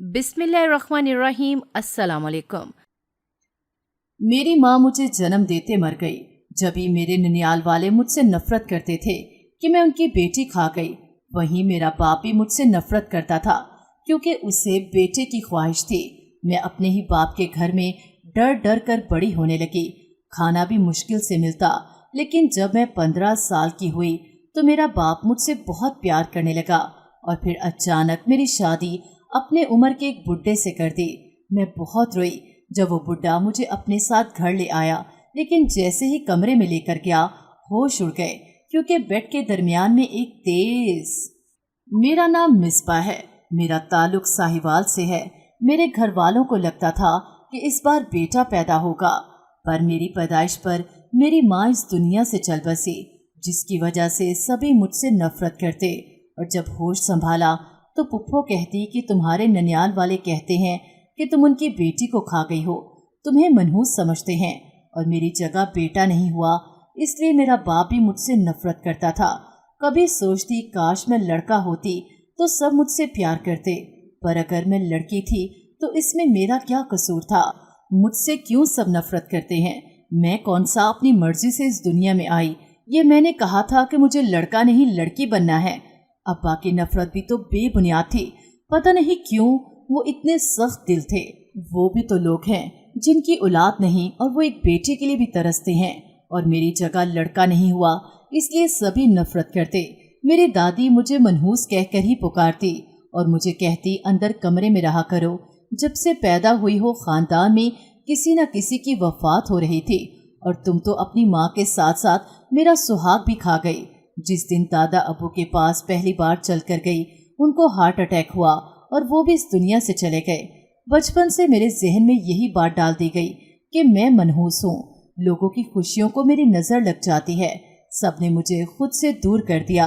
बिस्मिल्लाहिर्रहमानिर्रहीम। अस्सलाम वालेकुम। मेरी माँ मुझे जन्म देते मर गई। जब ही मेरे ननियाल वाले मुझसे नफरत करते थे कि मैं उनकी बेटी खा गई, वहीं मेरा बाप भी मुझसे नफरत करता था क्योंकि उसे बेटे की ख्वाहिश थी। मैं अपने ही बाप के घर में डर डर कर बड़ी होने लगी। खाना भी मुश्किल से मिलता, लेकिन जब मैं 15 साल की हुई तो मेरा बाप मुझसे बहुत प्यार करने लगा और फिर अचानक मेरी शादी अपने उम्र के एक बुड्ढे से कर दी। मैं बहुत रोई जब वो बुड्ढा मुझे अपने साथ घर ले आया, लेकिन जैसे ही कमरे में लेकर गया होश उड़ गए क्योंकि बेड के दरमियान में एक तेज। मेरा नाम मिसबा है। मेरा ताल्लुक साहिवाल से है। मेरे घर वालों को लगता था कि इस बार बेटा पैदा होगा, पर मेरी पैदाइश पर मेरी माँ इस दुनिया से चल बसी, जिसकी वजह से सभी मुझसे नफरत करते। और जब होश संभाला तो पुप्पो कहती कि तुम्हारे ननियाल वाले कहते हैं कि तुम उनकी बेटी को खा गई हो, तुम्हें मनहूस समझते हैं और मेरी जगह बेटा नहीं हुआ, इसलिए मेरा बाप भी मुझसे नफरत करता था। कभी सोचती काश मैं लड़का होती तो सब मुझसे प्यार करते, पर अगर मैं लड़की थी तो इसमें मेरा क्या कसूर था? मुझसे क्यों सब नफरत करते हैं? मैं कौन सा अपनी मर्जी से इस दुनिया में आई? ये मैंने कहा था कि मुझे लड़का नहीं लड़की बनना है। अब्बा की नफरत भी तो बेबुनियाद थी। पता नहीं क्यों वो इतने सख्त दिल थे। वो भी तो लोग हैं जिनकी औलाद नहीं और वो एक बेटे के लिए भी तरसते हैं, और मेरी जगह लड़का नहीं हुआ इसलिए सभी नफरत करते। मेरी दादी मुझे मनहूस कहकर ही पुकारती और मुझे कहती अंदर कमरे में रहा करो। जब से पैदा हुई हो खानदान में किसी न किसी की वफात हो रही थी, और तुम तो अपनी माँ के साथ साथ मेरा सुहाग भी खा गई। जिस दिन दादा अबू के पास पहली बार चल कर गई, उनको हार्ट अटैक हुआ और वो भी इस दुनिया से चले गए। बचपन से मेरे जहन में यही बात डाल दी गई कि मैं मनहूस हूँ। लोगों की खुशियों को मेरी नजर लग जाती है। सबने मुझे खुद से दूर कर दिया।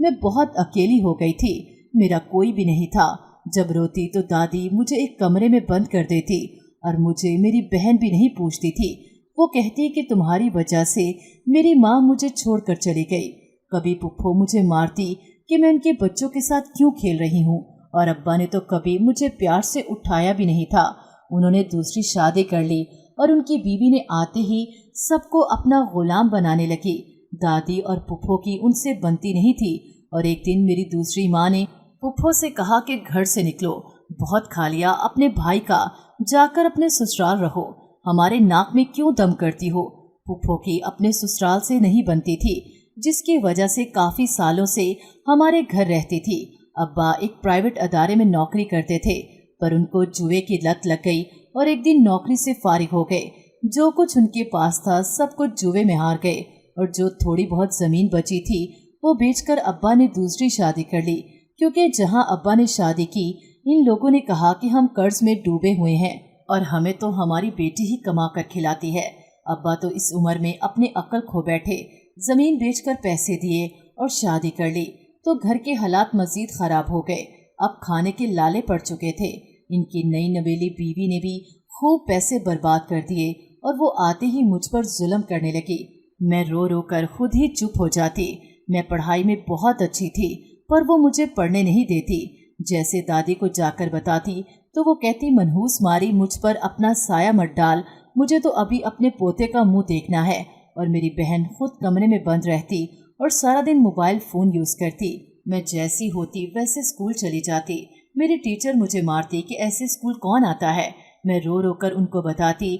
मैं बहुत अकेली हो गई थी। मेरा कोई भी नहीं था। जब रोती तो दादी मुझे एक कमरे में बंद कर देती और मुझे मेरी बहन भी नहीं पूछती थी। वो कहती कि तुम्हारी वजह से मेरी माँ मुझे छोड़कर चली गई। कभी पुप्पो मुझे मारती कि मैं उनके बच्चों के साथ क्यों खेल रही हूँ, और अब्बा ने तो कभी मुझे प्यार से उठाया भी नहीं था। उन्होंने दूसरी शादी कर ली और उनकी बीवी ने आते ही सबको अपना गुलाम बनाने लगी। दादी और पुप्पो की उनसे बनती नहीं थी, और एक दिन मेरी दूसरी माँ ने पुप्पो से कहा कि घर से निकलो, बहुत खा लिया अपने भाई का, जाकर अपने ससुराल रहो, हमारे नाक में क्यों दम करती हो। पुप्पो की अपने ससुराल से नहीं बनती थी, जिसकी वजह से काफी सालों से हमारे घर रहती थी। अब्बा एक प्राइवेट अदारे में नौकरी करते थे, पर उनको जुए की लत लग गई और एक दिन नौकरी से फारिग हो गए। जो कुछ उनके पास था सब कुछ जुए में हार गए, और जो थोड़ी बहुत जमीन बची थी वो बेचकर अब्बा ने दूसरी शादी कर ली, क्योंकि जहां अब्बा ने शादी की इन लोगों ने कहा कि हम कर्ज में डूबे हुए हैं और हमें तो हमारी बेटी ही कमा कर खिलाती है। अब्बा तो इस उम्र में अपनी अक्ल खो बैठे, जमीन बेचकर पैसे दिए और शादी कर ली, तो घर के हालात मजीद खराब हो गए। अब खाने के लाले पड़ चुके थे। इनकी नई नवेली बीवी ने भी खूब पैसे बर्बाद कर दिए और वो आते ही मुझ पर जुल्म करने लगी। मैं रो रो कर खुद ही चुप हो जाती। मैं पढ़ाई में बहुत अच्छी थी, पर वो मुझे पढ़ने नहीं देती। जैसे दादी को जाकर बताती तो वो कहती मनहूस मारी मुझ पर अपना साया मत डाल, मुझे तो अभी अपने पोते का मुंह देखना है। और मेरी बहन खुद कमरे में बंद रहती और सारा दिन मोबाइल फोन यूज करती। मैं जैसी होती वैसे स्कूल चली जाती। मेरी टीचर मुझे मारती कि ऐसे स्कूल कौन आता है। मैं रो रो कर उनको बताती,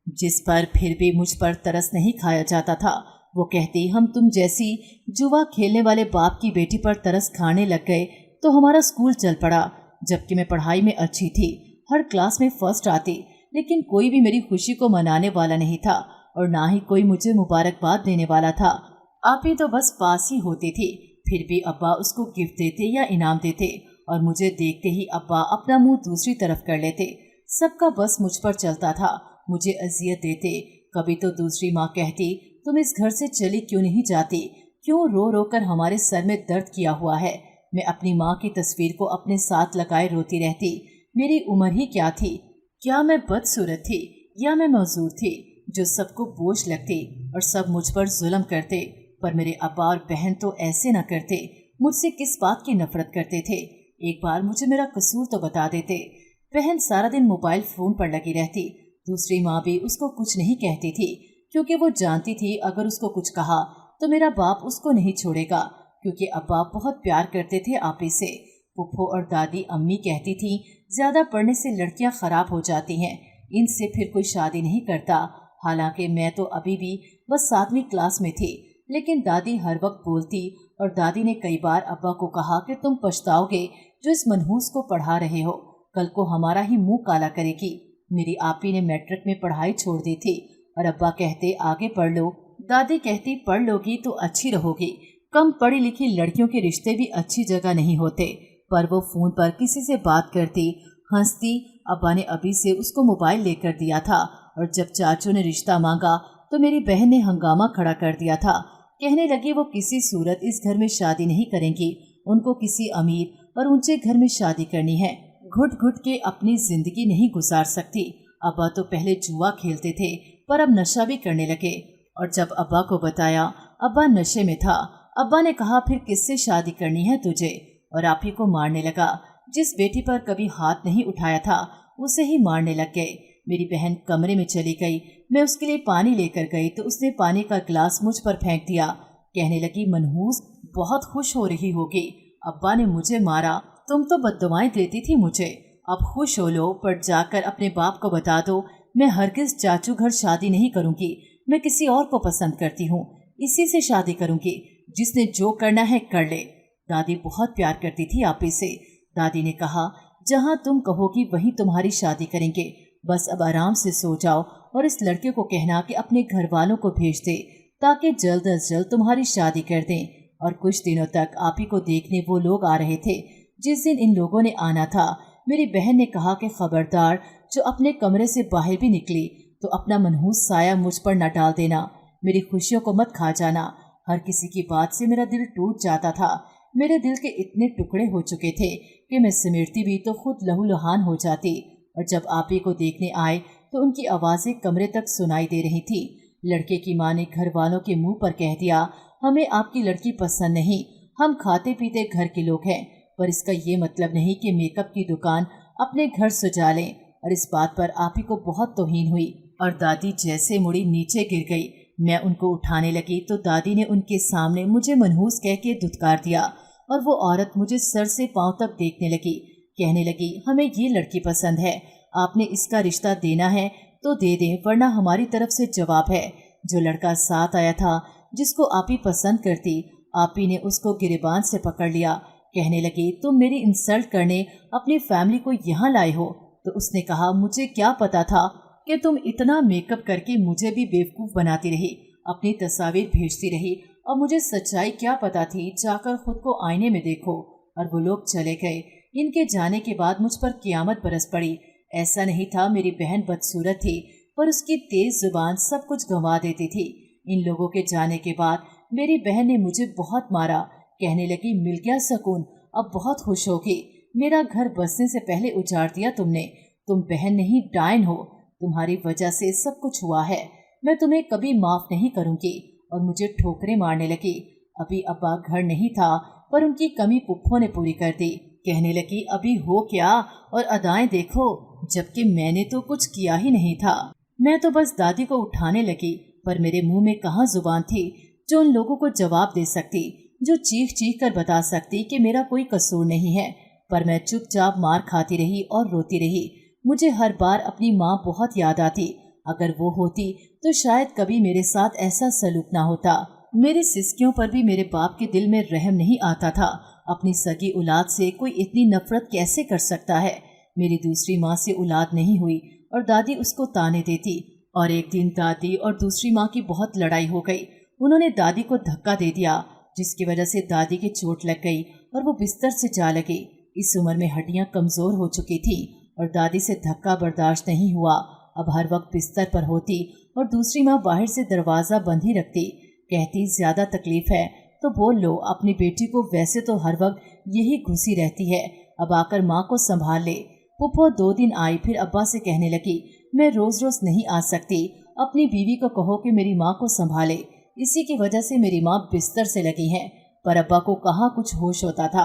जिस पर फिर भी मुझ पर तरस नहीं खाया जाता था। वो कहती हम तुम जैसी जुआ खेलने वाले बाप की बेटी पर तरस खाने लग गए तो हमारा स्कूल चल पड़ा। जबकि मैं पढ़ाई में अच्छी थी, हर क्लास में फर्स्ट आती, लेकिन कोई भी मेरी खुशी को मनाने वाला नहीं था और ना ही कोई मुझे मुबारकबाद देने वाला था। आप ही तो बस पास ही होती थी, फिर भी अब्बा उसको गिफ्ट देते या इनाम देते, और मुझे देखते ही अब्बा अपना मुंह दूसरी तरफ कर लेते। सबका बस मुझ पर चलता था, मुझे अजियत देते। कभी तो दूसरी माँ कहती तुम इस घर से चली क्यों नहीं जाती, क्यों रो रो कर हमारे सर में दर्द किया हुआ है। मैं अपनी माँ की तस्वीर को अपने साथ लगाए रोती रहती। मेरी उम्र ही क्या थी? क्या मैं बदसूरत थी या मैं मौजूद थी जो सबको बोझ लगती और सब मुझ पर जुल्म करते? पर मेरे अब्बा और बहन तो ऐसे न करते। मुझसे किस बात की नफरत करते थे? एक बार मुझे मेरा कसूर तो बता देते। बहन सारा दिन मोबाइल फोन पर लगी रहती। दूसरी माँ भी उसको कुछ नहीं कहती थी, क्योंकि वो जानती थी अगर उसको कुछ कहा तो मेरा बाप उसको नहीं छोड़ेगा, क्योंकि अब्बा बहुत प्यार करते थे आपी से। फूफो और दादी अम्मी कहती थी ज्यादा पढ़ने से लड़कियां खराब हो जाती हैं, इनसे फिर कोई शादी नहीं करता। हालांकि मैं तो अभी भी बस 7वीं क्लास में थी, लेकिन दादी हर वक्त बोलती, और दादी ने कई बार अब्बा को कहा कि तुम पछताओगे जो इस मनहूस को पढ़ा रहे हो, कल को हमारा ही मुंह काला करेगी। मेरी आपी ने मैट्रिक में पढ़ाई छोड़ दी थी और अब्बा कहते आगे पढ़ लो, दादी कहती पढ़ लोगी तो अच्छी रहोगी। कम पढ़ी लिखी लड़कियों के रिश्ते भी अच्छी जगह नहीं होते। पर वो फोन पर किसी से बात करती, हंसती। अब्बा ने अभी से उसको मोबाइल लेकर दिया था, और जब चाचू ने रिश्ता मांगा तो मेरी बहन ने हंगामा खड़ा कर दिया था। कहने लगी वो किसी सूरत इस घर में शादी नहीं करेंगी, उनको किसी अमीर और ऊंचे घर में शादी करनी है। घुट घुट के अपनी जिंदगी नहीं गुजार सकती। अब्बा तो पहले जुआ खेलते थे, पर अब नशा भी करने लगे। और जब अब्बा को बताया, अब्बा नशे में था। अब्बा ने कहा फिर किससे शादी करनी है तुझे, और आप ही को मारने लगा। जिस बेटी पर कभी हाथ नहीं उठाया था उसे ही मारने लग गए। मेरी बहन कमरे में चली गई। मैं उसके लिए पानी लेकर गई तो उसने पानी का गिलास मुझ पर फेंक दिया। कहने लगी मनहूस बहुत खुश हो रही होगी, अब्बा ने मुझे मारा, तुम तो बद्दुआएं देती थी मुझे। अब खुश हो लो, पर जाकर अपने बाप को बता दो मैं हरगिज चाचू घर शादी नहीं करूंगी। मैं किसी और को पसंद करती हूँ, इसी से शादी करूंगी। जिसने जो करना है कर ले। दादी बहुत प्यार करती थी आपी से। दादी ने कहा जहाँ तुम कहोगी वहीं तुम्हारी शादी करेंगे, बस अब आराम से सो जाओ और इस लड़के को कहना कि अपने घर वालों को भेज दे, ताकि जल्द अज जल्द तुम्हारी शादी कर दें। और कुछ दिनों तक आपी को देखने वो लोग आ रहे थे। जिस दिन इन लोगों ने आना था, मेरी बहन ने कहा कि खबरदार जो अपने कमरे से बाहर भी निकली तो अपना मनहूस साया मुझ पर न डाल देना, मेरी खुशियों को मत खा जाना। हर किसी की बात से मेरा दिल टूट जाता था। मेरे दिल के इतने टुकड़े हो चुके थे कि मैं सिमटती भी तो खुद लहूलुहान हो जाती। और जब आपी को देखने आए तो उनकी आवाज़ें कमरे तक सुनाई दे रही थी। लड़के की माँ ने घर वालों के मुंह पर कह दिया हमें आपकी लड़की पसंद नहीं, हम खाते पीते घर के लोग हैं, पर इसका ये मतलब नहीं कि मेकअप की दुकान अपने घर सजा लें। और इस बात पर आपी को बहुत तौहीन हुई और दादी जैसे मुड़ी नीचे गिर गई। मैं उनको उठाने लगी तो दादी ने उनके सामने मुझे मनहूस कह के धुतकार दिया, और वो औरत मुझे सर से पांव तक देखने लगी। कहने लगी हमें ये लड़की पसंद है, आपने इसका रिश्ता देना है तो दे दें, वरना हमारी तरफ से जवाब है। जो लड़का साथ आया था जिसको आपी पसंद करती, आपी ने उसको गिरेबान से पकड़ लिया। कहने लगी तुम मेरी इंसल्ट करने अपनी फैमिली को यहाँ लाए हो। तो उसने कहा मुझे क्या पता था कि तुम इतना मेकअप करके मुझे भी बेवकूफ़ बनाती रही, अपनी तस्वीर भेजती रही, और मुझे सच्चाई क्या पता थी, जाकर खुद को आईने में देखो। और वो लोग चले गए। इनके जाने के बाद मुझ पर कियामत बरस पड़ी। ऐसा नहीं था मेरी बहन बदसूरत थी, पर उसकी तेज जुबान सब कुछ गंवा देती थी। इन लोगों के जाने के बाद मेरी बहन ने मुझे बहुत मारा। कहने लगी मिल गया सुकून, अब बहुत खुश होगी। मेरा घर बसने से पहले उजाड़ दिया तुमने, तुम बहन नहीं डायन हो, तुम्हारी वजह से सब कुछ हुआ है, मैं तुम्हें कभी माफ नहीं करूंगी। और मुझे ठोकरें मारने लगी। अभी अब्बा घर नहीं था, पर उनकी कमी पुप्पो ने पूरी कर दी। कहने लगी अभी हो क्या और अदाएं देखो, जबकि मैंने तो कुछ किया ही नहीं था। मैं तो बस दादी को उठाने लगी, पर मेरे मुंह में कहाँ जुबान थी जो उन लोगों को जवाब दे सकती, जो चीख चीख कर बता सकती कि मेरा कोई कसूर नहीं है। पर मैं चुपचाप मार खाती रही और रोती रही। मुझे हर बार अपनी माँ बहुत याद आती। अगर वो होती तो शायद कभी मेरे साथ ऐसा सलूक ना होता। मेरे सिसकियों पर भी मेरे बाप के दिल में रहम नहीं आता था। अपनी सगी औलाद से कोई इतनी नफरत कैसे कर सकता है। मेरी दूसरी माँ से औलाद नहीं हुई और दादी उसको ताने देती। और एक दिन दादी और दूसरी माँ की बहुत लड़ाई हो गई। उन्होंने दादी को धक्का दे दिया, जिसकी वजह से दादी की चोट लग गई और वो बिस्तर से जा लगी। इस उम्र में हड्डियां कमजोर हो चुकी थी और दादी से धक्का बर्दाश्त नहीं हुआ। अब हर वक्त बिस्तर पर होती और दूसरी माँ बाहर से दरवाज़ा बंद ही रखती। कहती ज़्यादा तकलीफ है तो बोल लो, अपनी बेटी को वैसे तो हर वक्त यही घुसी रहती है, अब आकर माँ को संभाल ले। पुप्पो 2 दिन आई, फिर अब्बा से कहने लगी मैं रोज़ रोज़ नहीं आ सकती, अपनी बीवी को कहो कि मेरी माँ को संभाले। इसी की वजह से मेरी माँ बिस्तर से लगी हैं। पर अब्बा को कहाँ कुछ होश होता था।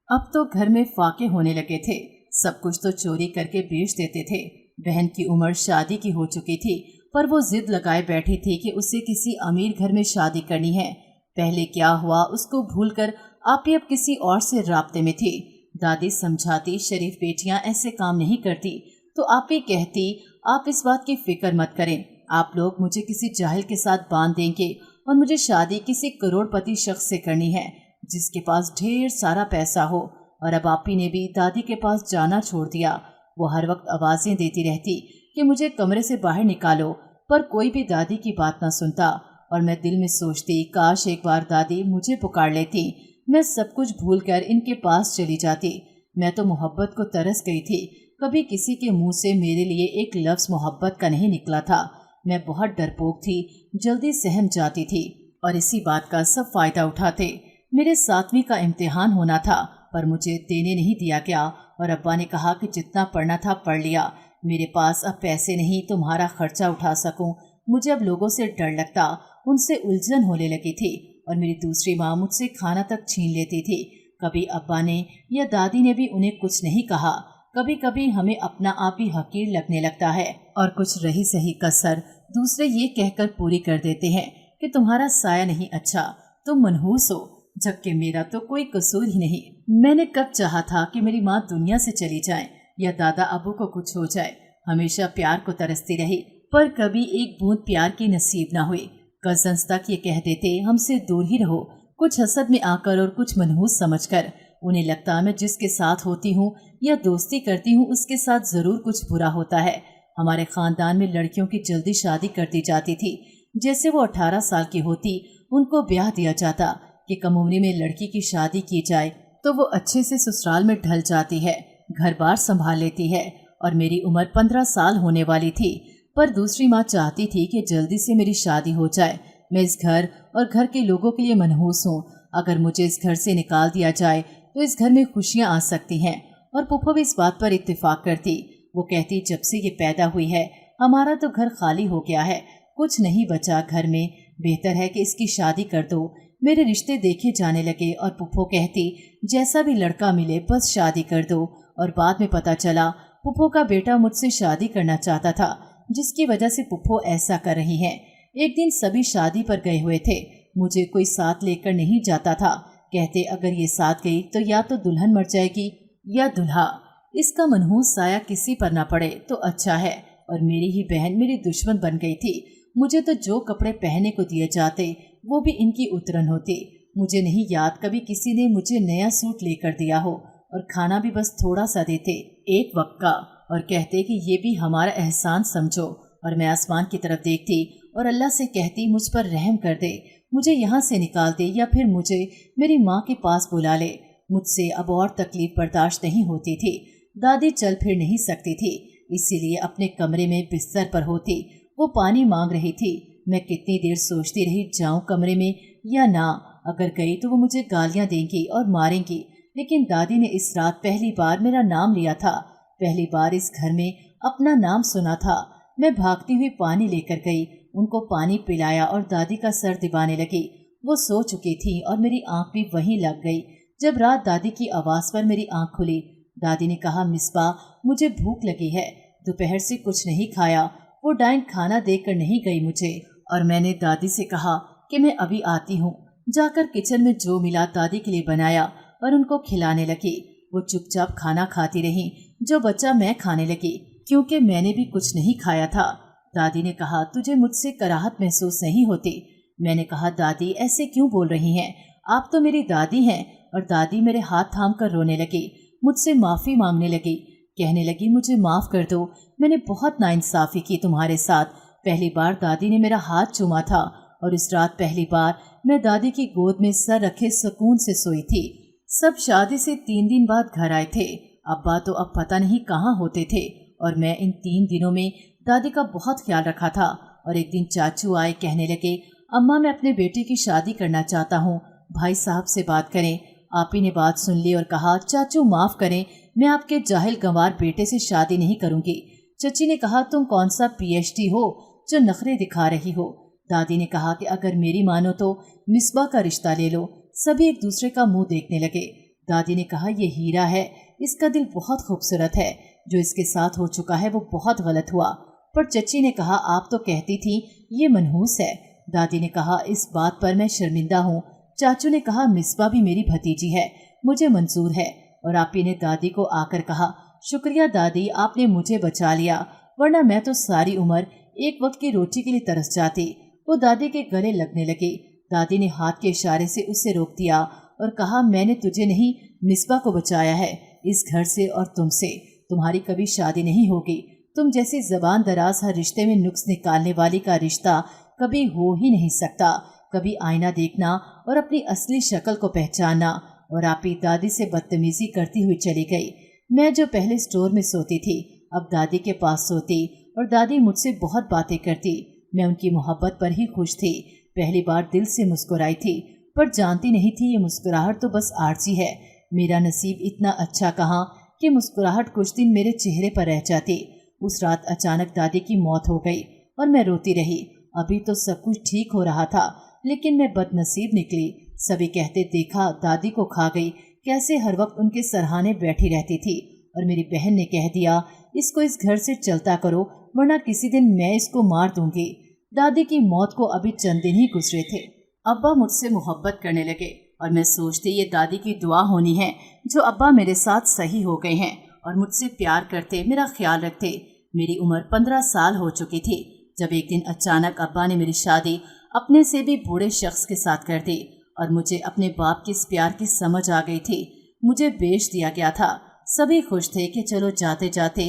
अब तो घर में फाके होने लगे थे। सब कुछ तो चोरी करके बेच देते थे। बहन की उम्र शादी की हो चुकी थी, पर वो जिद लगाए बैठी थी कि उसे किसी अमीर घर में शादी करनी है। पहले क्या हुआ उसको भूलकर आपी अब किसी और से राब्ते में थी। दादी समझाती शरीफ बेटियां ऐसे काम नहीं करती, तो आपी कहती आप इस बात की फिक्र मत करें, आप लोग मुझे किसी जाहिल के साथ बांध देंगे और मुझे शादी किसी करोड़पति शख्स से करनी है जिसके पास ढेर सारा पैसा हो। और अब आपी ने भी दादी के पास जाना छोड़ दिया। वो हर वक्त आवाज़ें देती रहती कि मुझे कमरे से बाहर निकालो, पर कोई भी दादी की बात ना सुनता। और मैं दिल में सोचती काश एक बार दादी मुझे पुकार लेती, मैं सब कुछ भूलकर इनके पास चली जाती। मैं तो मोहब्बत को तरस गई थी, कभी किसी के मुंह से मेरे लिए एक लफ्ज़ मोहब्बत का नहीं निकला था। मैं बहुत डरपोक थी, जल्दी सहम जाती थी और इसी बात का सब फ़ायदा उठाते। मेरे 7वीं का इम्तिहान होना था, पर मुझे देने नहीं दिया गया और अब्बा ने कहा कि जितना पढ़ना था पढ़ लिया, मेरे पास अब पैसे नहीं तुम्हारा खर्चा उठा सकूं। मुझे अब लोगों से डर लगता, उनसे उलझन होने लगी थी और मेरी दूसरी माँ मुझसे खाना तक छीन लेती थी। कभी अब्बा ने या दादी ने भी उन्हें कुछ नहीं कहा। कभी कभी हमें अपना आप ही हकीर लगने लगता है और कुछ रही सही कसर दूसरे ये कहकर पूरी कर देते हैं कि तुम्हारा साया नहीं अच्छा, तुम मनहूस हो, जबकि मेरा तो कोई कसूर ही नहीं। मैंने कब चाहा था कि मेरी माँ दुनिया से चली जाए या दादा अबू को कुछ हो जाए। हमेशा प्यार को तरसती रही, पर कभी एक बूंद प्यार की नसीब ना हुई। कज़न्स तक ये कह देते हमसे दूर ही रहो, कुछ हसद में आकर और कुछ मनहूस समझकर। उन्हें लगता मैं जिसके साथ होती हूँ या दोस्ती करती हूँ उसके साथ ज़रूर कुछ बुरा होता है। हमारे ख़ानदान में लड़कियों की जल्दी शादी कर दी जाती थी। जैसे वो 18 साल की होती उनको ब्याह दिया जाता कि कम उम्र में लड़की की शादी की जाए तो वो अच्छे से ससुराल में ढल जाती है, घर बार संभाल लेती है। और मेरी उम्र 15 साल होने वाली थी, पर दूसरी माँ चाहती थी कि जल्दी से मेरी शादी हो जाए। मैं इस घर और घर के लोगों के लिए मनहूस हूँ। अगर मुझे इस घर से निकाल दिया जाए तो इस घर में खुशियाँ आ सकती हैं। और पुप्पो भी इस बात पर इत्तेफाक करती। वो कहती जब से ये पैदा हुई है हमारा तो घर खाली हो गया है, कुछ नहीं बचा घर में, बेहतर है कि इसकी शादी कर दो। मेरे रिश्ते देखे जाने लगे और पुप्पो कहती जैसा भी लड़का मिले बस शादी कर दो। और बाद में पता चला पुप्पो का बेटा मुझसे शादी करना चाहता था, जिसकी वजह से पुप्पो ऐसा कर रही है। एक दिन सभी शादी पर गए हुए थे, मुझे कोई साथ लेकर नहीं जाता था। कहते अगर ये साथ गई तो या तो दुल्हन मर जाएगी या दूल्हा, इसका मनहूस साया किसी पर ना पड़े तो अच्छा है। और मेरी ही बहन मेरी दुश्मन बन गई थी। मुझे तो जो कपड़े पहनने को दिए जाते वो भी इनकी उतरन होती। मुझे नहीं याद कभी किसी ने मुझे नया सूट लेकर दिया हो, और खाना भी बस थोड़ा सा देते, एक वक्त का, और कहते कि ये भी हमारा एहसान समझो। और मैं आसमान की तरफ देखती और अल्लाह से कहती मुझ पर रहम कर दे, मुझे यहाँ से निकाल दे या फिर मुझे मेरी माँ के पास बुला ले। मुझसे अब और तकलीफ बर्दाश्त नहीं होती थी। दादी चल फिर नहीं सकती थी, इसीलिए अपने कमरे में बिस्तर पर होती। वो पानी मांग रही थी। मैं कितनी देर सोचती रही जाऊं कमरे में या ना। अगर गई तो वो मुझे गालियां देंगी और मारेंगी। लेकिन दादी ने इस रात पहली बार मेरा नाम लिया था, पहली बार इस घर में अपना नाम सुना था। मैं भागती हुई पानी लेकर गई, उनको पानी पिलाया और दादी का सर दबाने लगी। वो सो चुकी थी और मेरी आंख भी वहीं लग गई। जब रात दादी की आवाज़ पर मेरी आंख खुली, दादी ने कहा मिसबा मुझे भूख लगी है, दोपहर से कुछ नहीं खाया। वो डाइन खाना देकर नहीं गई मुझे, और मैंने दादी से कहा कि मैं अभी आती हूँ। जाकर किचन में जो मिला दादी के लिए बनाया और उनको खिलाने लगी। वो चुपचाप खाना खाती रही, जो बचा मैं खाने लगी क्योंकि मैंने भी कुछ नहीं खाया था। दादी ने कहा तुझे मुझसे कराहत महसूस नहीं होती? मैंने कहा दादी ऐसे क्यों बोल रही हैं, आप तो मेरी दादी हैं। और दादी मेरे हाथ थाम कर रोने लगी, मुझसे माफ़ी मांगने लगी, कहने लगी मुझे माफ़ कर दो, मैंने बहुत नाइंसाफ़ी की तुम्हारे साथ। पहली बार दादी ने मेरा हाथ चूमा था और इस रात पहली बार मैं दादी की गोद में सर रखे सुकून से सोई थी। सब शादी से 3 दिन बाद घर आए थे। अब्बा तो अब पता नहीं कहाँ होते थे, और मैं इन 3 दिनों में दादी का बहुत ख्याल रखा था। और एक दिन चाचू आए, कहने लगे अम्मा मैं अपने बेटे की शादी करना चाहता हूँ, भाई साहब से बात करें। आपी ने बात सुन ली और कहा चाचू माफ़ करें, मैं आपके जाहिल गंवार बेटे से शादी नहीं करूँगी। चची ने कहा तुम कौन सा PhD हो जो नखरे दिखा रही हो। दादी ने कहा कि अगर मेरी मानो तो मिसबा का रिश्ता ले लो। सभी एक दूसरे का मुंह देखने लगे। दादी ने कहा ये हीरा है, इसका दिल बहुत खूबसूरत है। जो इसके साथ हो चुका है वो बहुत गलत हुआ। पर चची ने कहा, आप तो कहती थी ये मनहूस है। दादी ने कहा, इस बात पर मैं शर्मिंदा हूँ। चाचू ने कहा, मिसबा भी मेरी भतीजी है, मुझे मंजूर है। और आपी ने दादी को आकर कहा, शुक्रिया दादी, आपने मुझे बचा लिया, वरना मैं तो सारी उम्र एक वक्त की रोटी के लिए तरस जाती। वो दादी के गले लगने लगी। दादी ने हाथ के इशारे से उसे रोक दिया और कहा, मैंने तुझे नहीं, मिसबा को बचाया है, इस घर से और तुमसे। तुम्हारी कभी शादी नहीं होगी। तुम जैसी जबान दराज हर रिश्ते में नुक्स निकालने वाली का रिश्ता कभी हो ही नहीं सकता। कभी आईना देखना और अपनी असली शक्ल को पहचानना। और आपी दादी से बदतमीजी करती हुई चली गई। मैं जो पहले स्टोर में सोती थी, अब दादी के पास सोती और दादी मुझसे बहुत बातें करती। मैं उनकी मोहब्बत पर ही खुश थी। पहली बार दिल से मुस्कुराई थी, पर जानती नहीं थी ये मुस्कुराहट तो बस आरजी है। मेरा नसीब इतना अच्छा कहाँ कि मुस्कुराहट कुछ दिन मेरे चेहरे पर रह जाती। उस रात अचानक दादी की मौत हो गई और मैं रोती रही। अभी तो सब कुछ ठीक हो रहा था, लेकिन मैं बदनसीब निकली। सभी कहते, देखा दादी को खा गई, कैसे हर वक्त उनके सरहाने बैठी रहती थी। और मेरी बहन ने कह दिया, इसको इस घर से चलता करो, वरना किसी दिन मैं इसको मार दूंगी। दादी की मौत को अभी चंद दिन ही गुजरे थे। अब्बा मुझसे मोहब्बत करने लगे और मैं सोचती ये दादी की दुआ होनी है जो अब्बा मेरे साथ सही हो गए हैं और मुझसे प्यार करते, मेरा ख्याल रखते। मेरी उम्र 15 साल हो चुकी थी जब एक दिन अचानक अब्बा ने मेरी शादी अपने से भी बूढ़े शख्स के साथ कर दी और मुझे अपने बाप के इस प्यार की समझ आ गई थी। मुझे बेच दिया गया था। सभी खुश थे कि चलो जाते जाते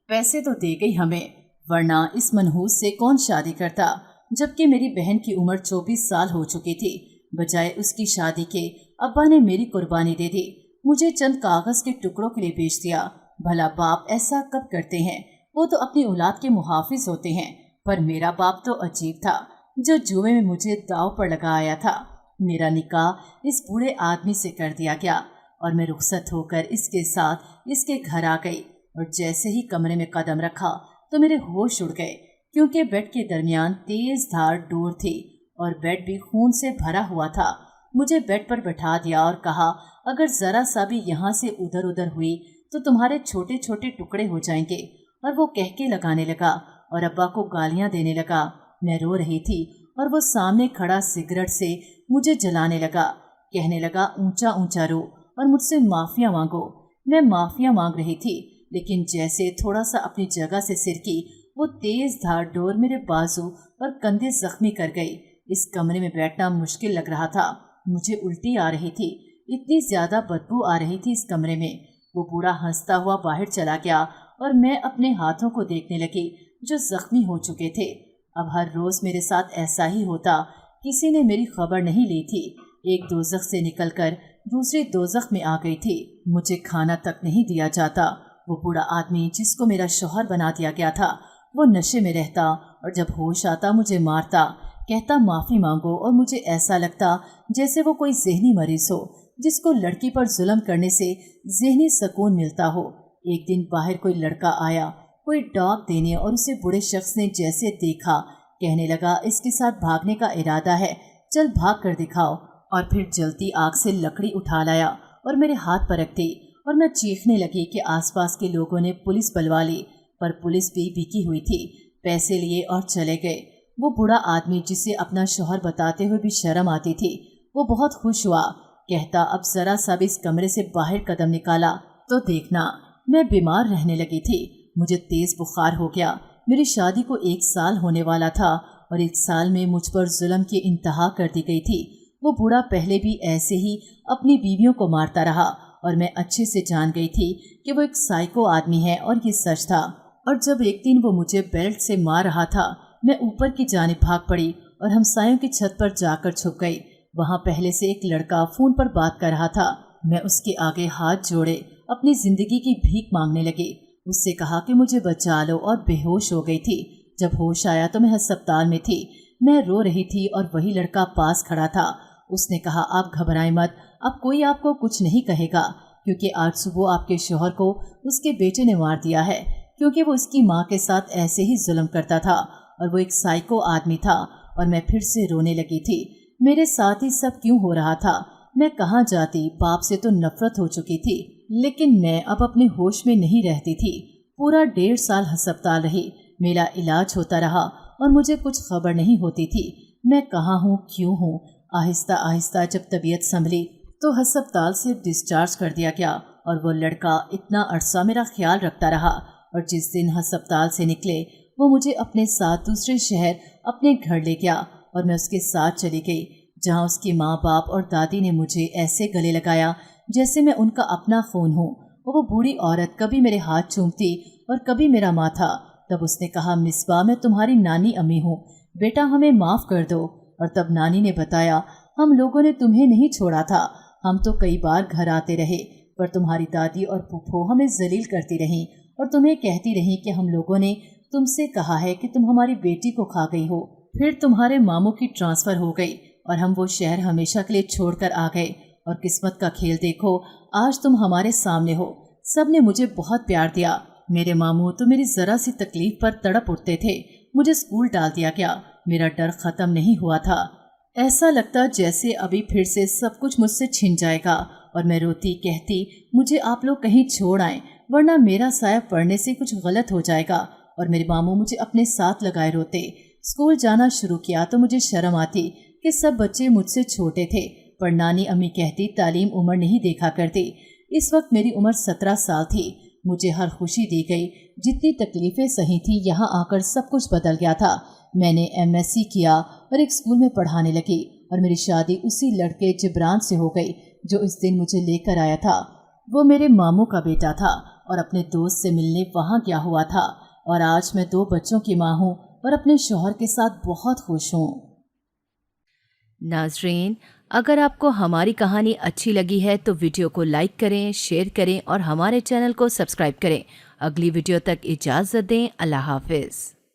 पैसे तो दे गई हमें, वरना इस मनहूस से कौन शादी करता। जबकि मेरी बहन की उम्र 24 साल हो चुकी थी। बजाय उसकी शादी के अब्बा ने मेरी कुर्बानी दे दी, मुझे चंद कागज के टुकड़ों के लिए बेच दिया। भला बाप ऐसा कब करते हैं? वो तो अपनी औलाद के मुहाफिज होते हैं। पर मेरा बाप तो अजीब था, जो जुए में मुझे दाव पर लगा आया था। मेरा निकाह इस बूढ़े आदमी से कर दिया गया और मैं रुखसत होकर इसके साथ इसके घर आ गई। और जैसे ही कमरे में कदम रखा तो मेरे होश उड़ गए, क्योंकि बेड के दरमियान तेज धार डोर थी और बेड भी खून से भरा हुआ था। मुझे बेड पर बैठा दिया और कहा, अगर जरा सा भी यहाँ से उधर उधर हुई तो तुम्हारे छोटे छोटे टुकड़े हो जाएंगे। और वो कह के लगाने लगा और अब्बा को गालियां देने लगा। मैं रो रही थी और वो सामने खड़ा सिगरेट से मुझे जलाने लगा। कहने लगा, ऊंचा ऊंचा रो और मुझसे माफिया मांगो। मैं माफिया मांग रही थी, लेकिन जैसे थोड़ा सा अपनी जगह से सिरकी, वो तेज धार डोर मेरे बाजू और कंधे जख्मी कर गई। इस कमरे में बैठना मुश्किल लग रहा था। मुझे उल्टी आ रही थी, इतनी ज्यादा बदबू आ रही थी इस कमरे में। वो बूढ़ा हंसता हुआ बाहर चला गया और मैं अपने हाथों को देखने लगी जो जख्मी हो चुके थे। अब हर रोज मेरे साथ ऐसा ही होता। किसी ने मेरी खबर नहीं ली थी। एक दोजख से निकलकर दूसरी दोजख में आ गई थी। मुझे खाना तक नहीं दिया जाता। वो बूढ़ा आदमी जिसको मेरा शौहर बना दिया गया था, वो नशे में रहता और जब होश आता मुझे मारता। कहता, माफ़ी मांगो, और मुझे ऐसा लगता जैसे वो कोई जहनी मरीज हो जिसको लड़की पर जुल्म करने से जहनी सुकून मिलता हो। एक दिन बाहर कोई लड़का आया, कोई डॉग देने, और उसे बूढ़े शख्स ने जैसे देखा कहने लगा, इसके साथ भागने का इरादा है, चल भाग कर दिखाओ। और फिर जलती आग से लकड़ी उठा लाया और मेरे हाथ पर रख दी और मैं चीखने लगी कि आसपास के लोगों ने पुलिस बुलवा ली। पर पुलिस भी बिकी हुई थी। पैसे लिए और चले गए। वो बूढ़ा आदमी जिसे अपना शौहर बताते हुए भी शर्म आती थी, वो बहुत खुश हुआ। कहता, अब जरा सा भी इस कमरे से बाहर कदम निकाला तो देखना। मैं बीमार रहने लगी थी। मुझे तेज बुखार हो गया। मेरी शादी को 1 साल होने वाला था और 1 साल में मुझ पर जुल्म की इंतहा कर दी गई थी। वो बूढ़ा पहले भी ऐसे ही अपनी बीवियों को मारता रहा और मैं अच्छे से जान गई थी कि वो एक साइको आदमी है, और ये सच था। और जब एक दिन वो मुझे बेल्ट से मार रहा था, मैं ऊपर की जानिब भाग पड़ी और हमसायों की छत पर जाकर छुप गई। वहाँ पहले से एक लड़का फोन पर बात कर रहा था। मैं उसके आगे हाथ जोड़े अपनी जिंदगी की भीख मांगने लगी। उससे कहा कि मुझे बचा लो, और बेहोश हो गई थी। जब होश आया तो मैं अस्पताल में थी। मैं रो रही थी और वही लड़का पास खड़ा था। उसने कहा, आप घबराएं मत, अब कोई आपको कुछ नहीं कहेगा, क्योंकि आज सुबह आपके शौहर को उसके बेटे ने मार दिया है, क्योंकि वो उसकी माँ के साथ ऐसे ही जुल्म करता था और वो एक साइको आदमी था। और मैं फिर से रोने लगी थी। मेरे साथ ही सब क्यों हो रहा था? मैं कहाँ जाती? बाप से तो नफरत हो चुकी थी, लेकिन मैं अब अपने होश में नहीं रहती थी। पूरा 1.5 साल अस्पताल रही, मेरा इलाज होता रहा और मुझे कुछ खबर नहीं होती थी मैं कहाँ हूँ, क्यों हूँ। आहिस्ता आहिस्ता जब तबीयत संभली तो अस्पताल से डिस्चार्ज कर दिया गया और वो लड़का इतना अरसा मेरा ख्याल रखता रहा। और जिस दिन अस्पताल से निकले वो मुझे अपने साथ दूसरे शहर अपने घर ले गया और मैं उसके साथ चली गई, जहाँ उसके माँ बाप और दादी ने मुझे ऐसे गले लगाया जैसे मैं उनका अपना खून हूँ। और वो बूढ़ी औरत कभी मेरे हाथ चूमती और कभी मेरा माथा। तब उसने कहा, मिसबा मैं तुम्हारी नानी अम्मी हूँ, बेटा हमें माफ़ कर दो। और तब नानी ने बताया, हम लोगों ने तुम्हें नहीं छोड़ा था, हम तो कई बार घर आते रहे, पर तुम्हारी दादी और फूफो हमें जलील करती रहीं और तुम्हें कहती रहीं कि हम लोगों ने तुमसे कहा है कि तुम हमारी बेटी को खा गई हो। फिर तुम्हारे मामू की ट्रांसफ़र हो गई और हम वो शहर हमेशा के लिए छोड़कर आ गए। और किस्मत का खेल देखो, आज तुम हमारे सामने हो। सब ने मुझे बहुत प्यार दिया। मेरे मामू तो मेरी ज़रा सी तकलीफ पर तड़प उठते थे। मुझे स्कूल डाल दिया गया, मेरा डर ख़त्म नहीं हुआ था। ऐसा लगता जैसे अभी फिर से सब कुछ मुझसे छिन जाएगा। और मैं रोती कहती, मुझे आप लोग कहीं छोड़ आएं, वरना मेरा साया पढ़ने से कुछ गलत हो जाएगा। और मेरे मामू मुझे अपने साथ लगाए रोते। स्कूल जाना शुरू किया तो मुझे शर्म आती कि सब बच्चे मुझसे छोटे थे, पर नानी अम्मी कहती तालीम उम्र नहीं देखा करती। इस वक्त मेरी उम्र 17 साल थी। मुझे हर खुशी दी गई, जितनी तकलीफ़ें सही थी यहाँ आकर सब कुछ बदल गया था। मैंने MSc किया और एक स्कूल में पढ़ाने लगी और मेरी शादी उसी लड़के जिब्रान से हो गई जो इस दिन मुझे लेकर आया था। वो मेरे मामू का बेटा था और अपने दोस्त से मिलने वहाँ गया हुआ था। और आज मैं 2 बच्चों की माँ हूँ और अपने शौहर के साथ बहुत खुश हूँ। नाजरीन, अगर आपको हमारी कहानी अच्छी लगी है तो वीडियो को लाइक करें, शेयर करें और हमारे चैनल को सब्सक्राइब करें। अगली वीडियो तक इजाज़त दें। अल्लाह हाफिज़।